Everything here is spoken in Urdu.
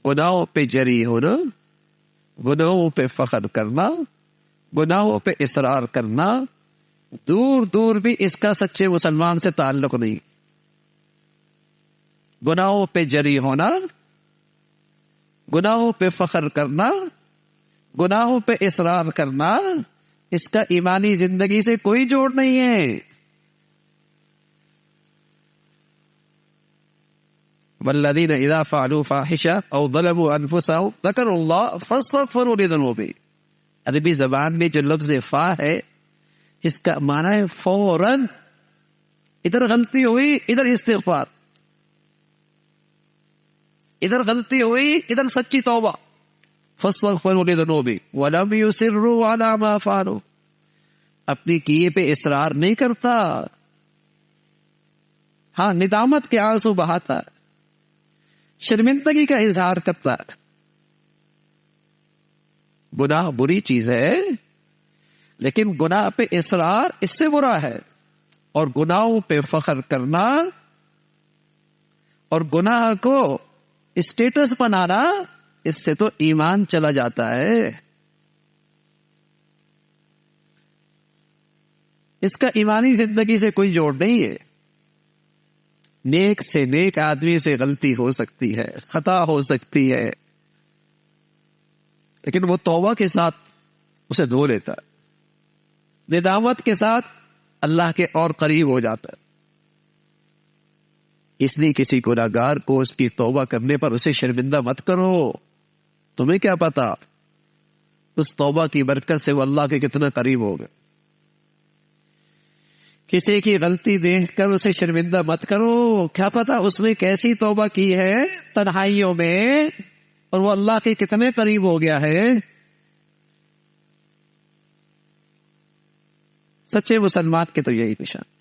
گناہوں پہ جری ہونا، گناہوں پہ فخر کرنا، گناہوں پہ اصرار کرنا، دور دور بھی اس کا سچے مسلمان سے تعلق نہیں۔ گناہوں پہ جری ہونا، گناہوں پہ فخر کرنا، گناہوں پہ اصرار کرنا، اس کا ایمانی زندگی سے کوئی جوڑ نہیں ہے۔ والذین اذا فعلوا فاحشة او ظلموا انفسهم ذکروا اللہ فاستغفروا لذنوبهم۔ عربی زبان میں جو لفظ فا ہے اس کا معنی ہے فوراً، ادھر غلطی ہوئی ادھر استغفار، ادھر غلطی ہوئی ادھر سچی توبہ۔ فاستغفروا لذنوبهم ولم يصروا على ما فعلوا، اپنی کیے پہ اصرار نہیں کرتا، ہاں ندامت کے آنسو بہاتا، شرمندگی کا اظہار کرتا۔ گناہ بری چیز ہے، لیکن گناہ پہ اصرار اس سے برا ہے، اور گناہوں پہ فخر کرنا اور گناہ کو اسٹیٹس بنانا، اس سے تو ایمان چلا جاتا ہے۔ اس کا ایمانی زندگی سے کوئی جوڑ نہیں ہے۔ نیک سے نیک آدمی سے غلطی ہو سکتی ہے، خطا ہو سکتی ہے، لیکن وہ توبہ کے ساتھ اسے دھو لیتا ہے، ندامت کے ساتھ اللہ کے اور قریب ہو جاتا ہے۔ اس لیے کسی گناہگار کو اس کی توبہ کرنے پر اسے شرمندہ مت کرو، تمہیں کیا پتا اس توبہ کی برکت سے وہ اللہ کے کتنا قریب ہوگا۔ کسی کی غلطی دیکھ کر اسے شرمندہ مت کرو، کیا پتا اس نے کیسی توبہ کی ہے تنہائیوں میں، اور وہ اللہ کے کتنے قریب ہو گیا ہے۔ سچے مسلمان کے تو یہی نشان۔